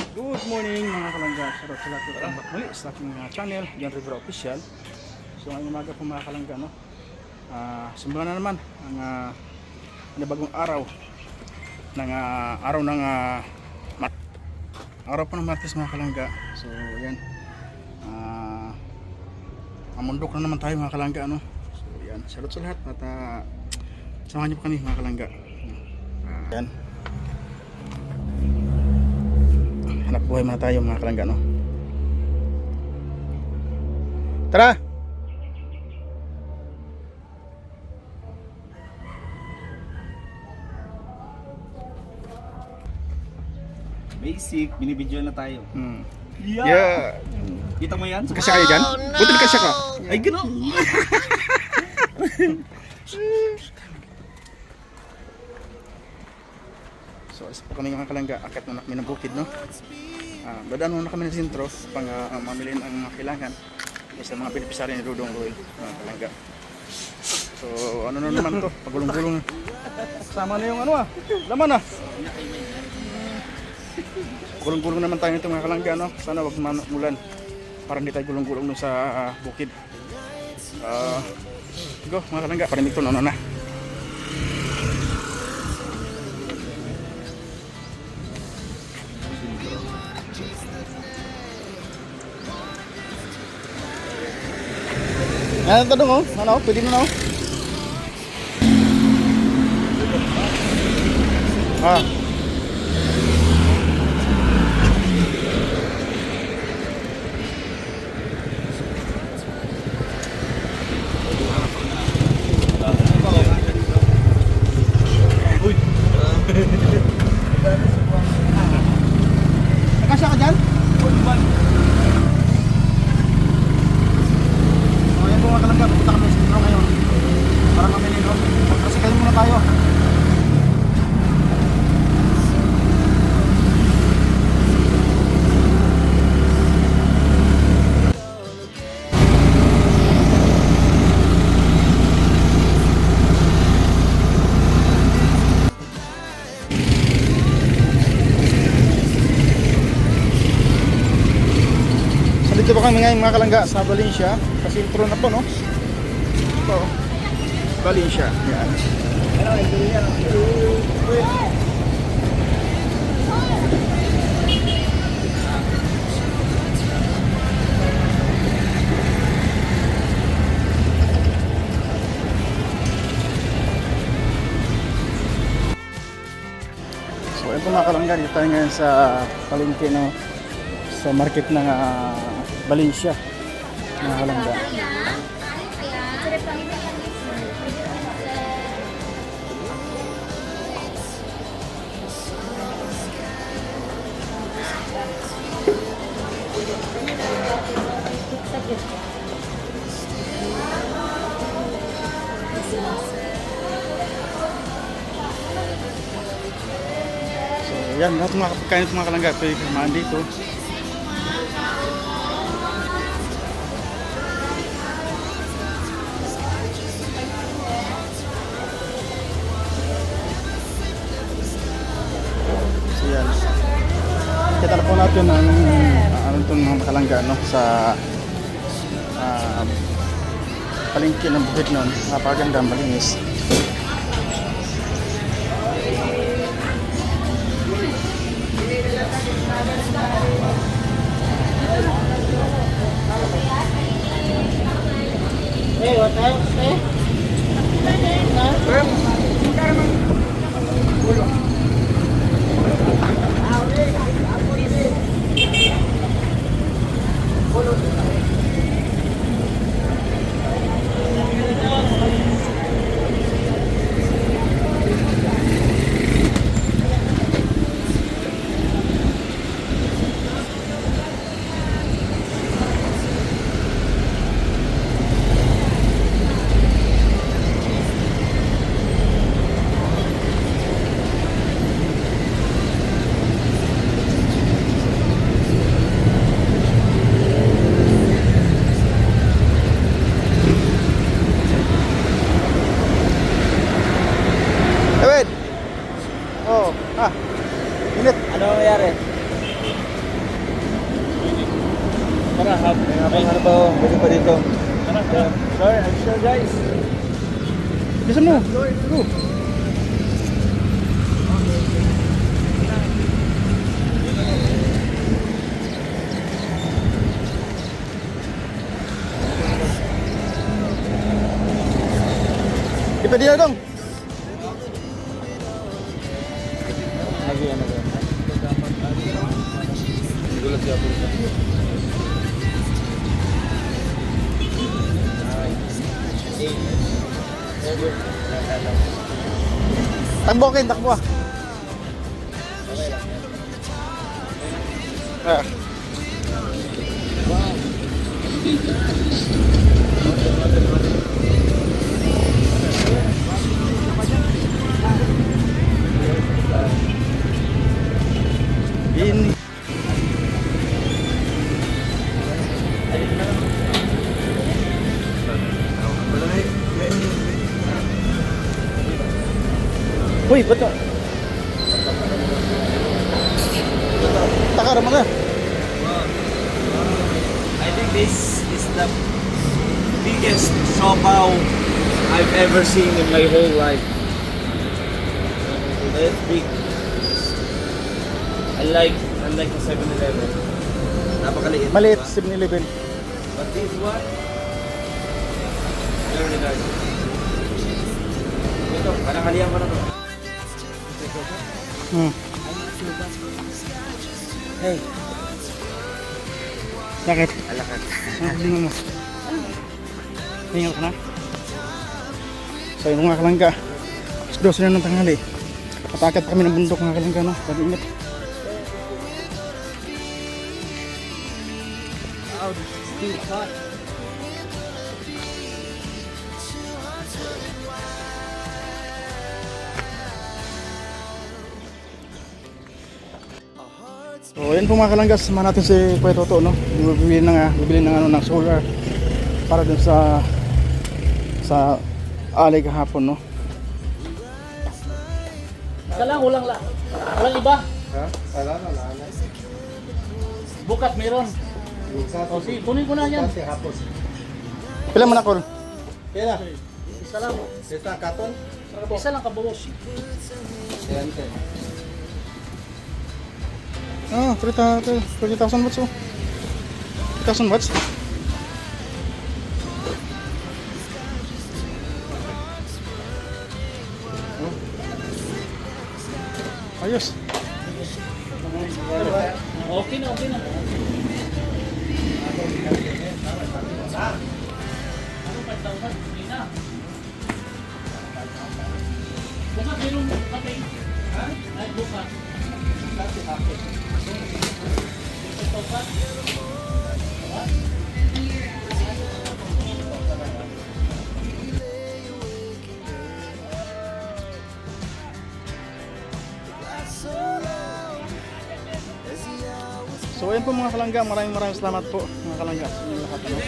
Good morning mga kalangga. Shoutout sa lahat ng tambak muli sa aking channel, John Rivera Official. So ngayong umaga po mga kalangga, no? Simulan na naman ang bagong araw ng araw po ng Martes mga kalangga. So yan, mamundok na naman tayo mga kalangga, no? So yan, shoutout sa lahat at samahan niyo po kami mga kalangga. Yan, hanap buhay muna tayo mga kalangga, no? Tara! Basic, binibidyo na tayo. Yeah. Kita mo yan? Kasya kayo dyan? Buti na kasya ka. Ay, gano'n. So, isa po kami mga kalangga, akit na kami ng bukid, no? Dadaan muna kami ng sentro pang mamilin ang mga kailangan sa mga pinipisari ni Dudong Royal, mga kalangga. So, ano na naman to? Pagulong-gulong na. Sama na yung laman na. Gulong-gulong naman tayo nito mga kalangga, no? Sana wag mamulan para hindi tayo gulong-gulong dun sa bukid. Go mga kalangga, parimig to na. Ano ito dong, oh? Ano? Pwede mo na, oh? Uy! Nakasya ka dyan? Mga kalangga, pupunta kami sa sentro ngayon para mamili, no? Kasi kayo muna tayo. So dito po kami ngayon mga kalangga sa Valencia. Kasi intro na po, no? Ito, Valencia. Yan. So ito mga kalangga, dito tayo ngayon sa palengke, no? Sa market ng Valencia, mga kalangga. So yan, lahat ng mga kapagkain at mga kalangga pwede kumain dito. Yan. Kita na po natin ang itong mga kalangga, no? Sa palengke ng bukid nun. Napakaganda, malinis. Tara, Habang ano ba, pwede pa dito. Sure, I'm sure guys. Bisa mo. Go. Ipa dia dong. Lagi ano ba? Gulat siya po. Takbo kin, takbo. Ah. Ini. Uy, betul. Takar mga. I think this is the biggest siopaw I've ever seen in my whole life. It's big. Unlike the 7-Eleven. Napakaliit. Maliit 7-Eleven. But this one, very nice. Ito, kanakalihan pa na to. Hmm. Hey, Bakit? alakan. Lingon mo. Lingon ka na? So yung mga kalangga, 12 na ng tanghali. Atakat pa kami ng bundok mga kalangga, no? Lagi ingat. Wow, this is too hot. So yan po mga kalangga, samahan natin si Kuya Toto, no? Bibili ng ano ng solar para dun sa alay kahapon, no? Isa lang, walang iba. Ha? Wala na. Bukas meron. O sige, kunin ko na yan. Pila man ako? Kaya Isa lang. ito katon? Isa lang kabuos. Yan. Ah, 30,000 watts, oh. 30,000 watts. Ayos. Okay na, okay na. Ano 5,000? Hindi na. Bukas meron kape. Ha? Ay, bukas. Kape. 5,000? So ayun po mga kalangga, maraming salamat po mga kalangga sa inyong lahat, ano?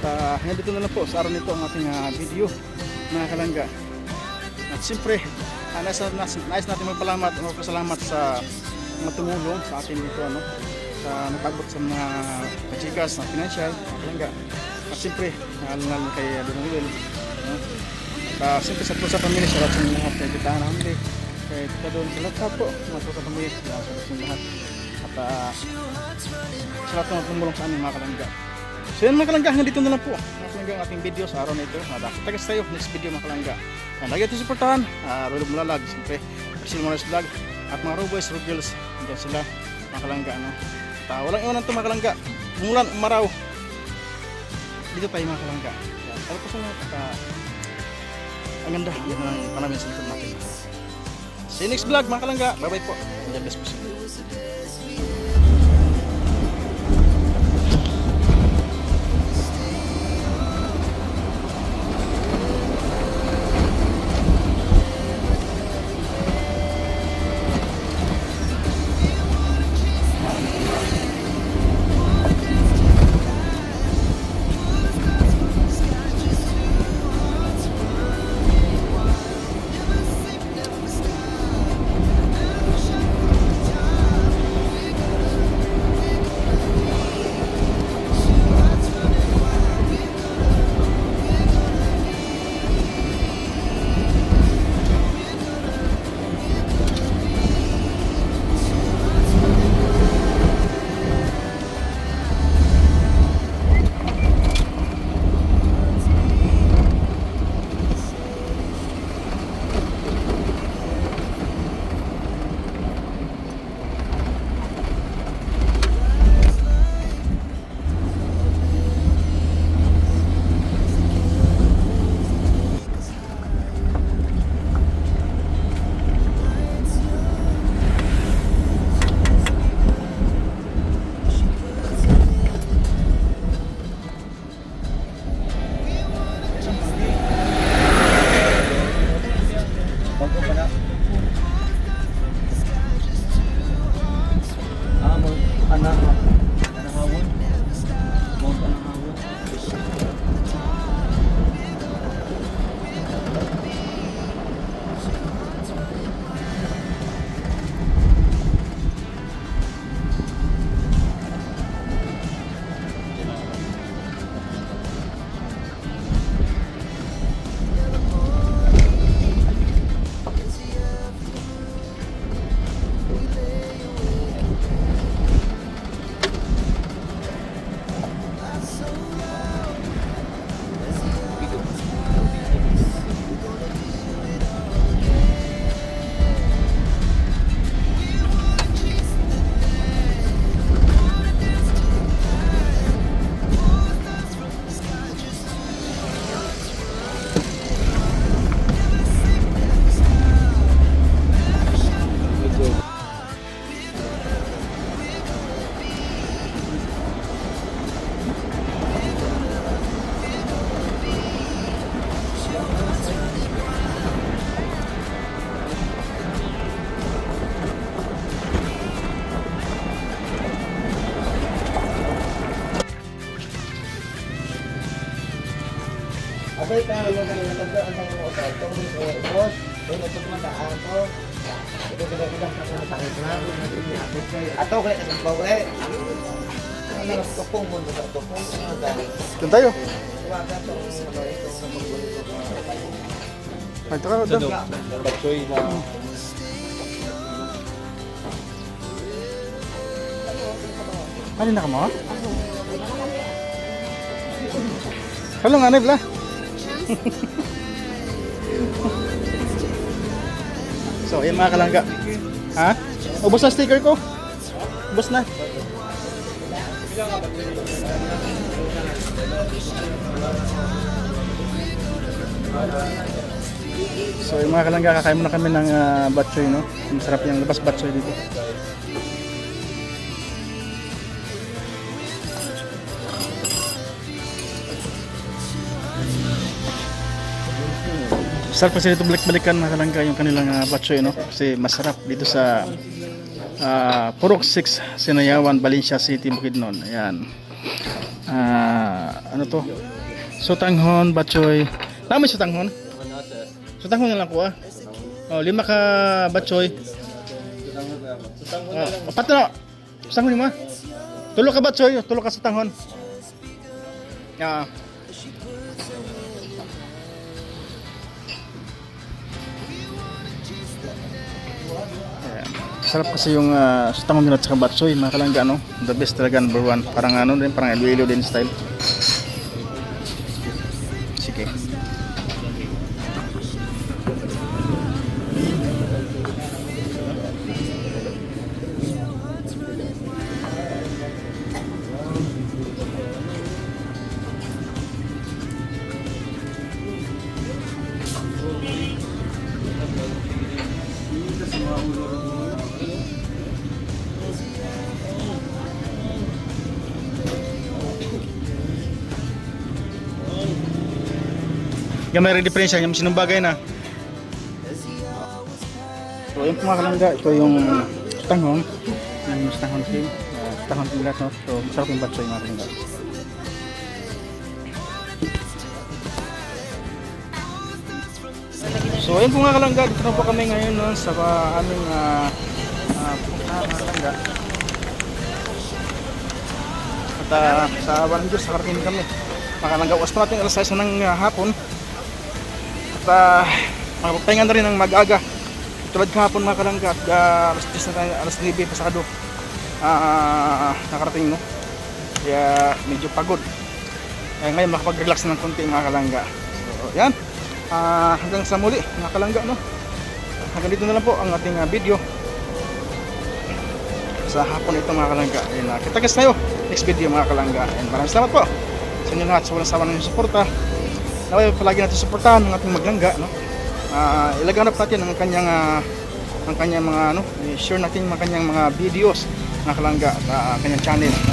At nandito na lang po sa araw nito ang ating video mga kalangga. At siyempre, nais natin magpasalamat sa mga tumulong sa atin dito, ano? Sa nagpabot sa mga kachikas na financial mga kalangga. At siyempre, lalo kay Donald, no? At siyempre sa pamilya, sa lahat ng lahat na kita namin kaya kita doon sa lahat po mga sa pamilya, sa lahat. At sa lahat ng tumulong sa aming mga kalangga. So yan mga kalangga, hanggang dito na lang po mga kalangga ang ating video sa araw na ito. Tagas tayo next video mga kalangga. Lagi natin supportahan Rolog Mulalag, siyempre Persil Morales Vlog at mga Roboys, Rogels, andyan sila mga kalangga, ano? At walang iwanan ito mga kalangga, umulan, umaraw, dito tayo mga kalangga. Alam ko sa mga ang ganda, yan ang panamit sa likod natin. See you next vlog mga kalangga, bye bye po, and God bless po. Balik na yung mga natagdaan ng mga otal. Itong boss, yung ito tumataan to. Ito bilang sa mga sakit na. Ato, kaya sa bagay. Ano na tukong mo sa tukong. Doon tayo. Tuwagan itong Ay, ito ka. Doon. Batchoy na. Ano na ka mo? Halo nga, Nibla. So, ayan mga kalangga. Ha? Ubus na sticker ko? Ubus na. So, yung mga kalangga, kakain muna kami ng batchoy, no? Masarap yung labas batchoy dito. Sarap kasi dito balik-balikan mga kalangga yung kanilang batchoy, no? Kasi masarap dito sa Purok 6, Sinayawan, Valencia City, Bukidnon. Ayan. Ano to? Sutanghon, batchoy. Tama yung sutanghon? Sutanghon na lang ko ah. Oh, 5 ka batchoy. Apat na. Sutanghon 5. 3 ka batchoy, 3 ka sutanghon. Ayan. Sarap kasi yung sutanghon nila at saka batchoy, mga kalangga, no? The best talaga, number 1. Parang ano din, parang Iloilo din style. Sige. Yung may diferensya, yung sinong bagay na. So yung mga kalangga, ito yung sutanghon. Yung sutanghon cream. Sutanghon cream lahat, no? So masarap yung batchoy mga kalangga. So ayun po mga kalangga, dito na po kami ngayon, no? Sa aming mga kalangga. At sa Walang Diyos, nakarating kami. Mga kalangga, uwas pa natin alas 6 ng hapon. At makapagpahinga na rin ng mag-aga tulad kahapon mga kalangga at alas 10 na tayo, alas 9 pasado nakarating, no? Kaya medyo pagod, kaya ngayon makapag-relax ng konti mga kalangga. So yan, hanggang sa muli mga kalangga, no? Hanggang dito na lang po ang ating video sa hapon ito mga kalangga. Kita-kits tayo next video mga kalangga. Maraming salamat po sa inyo lahat sa walang sawa ng suporta. Naway palagi natin suportahan ng ating maglangga, no? Ilaganap natin ang kanyang mga ano, i-share natin ang kanyang mga videos ng kalangga at kanyang channel, no?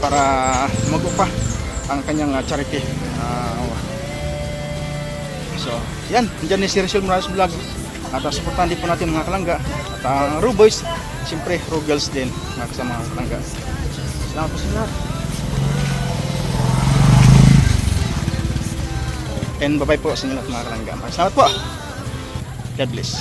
Para lumago pa ang kanyang charity. So, yan, diyan ni si Rizal Morales Vlog. At suportahan din po natin mga kalangga at ang Ru Boys, siyempre Ru Girls din, mga kasama mga kalangga. Salamat po sa lahat. And bye-bye po sa inyo lahat mga kalangga. Salamat po. God bless.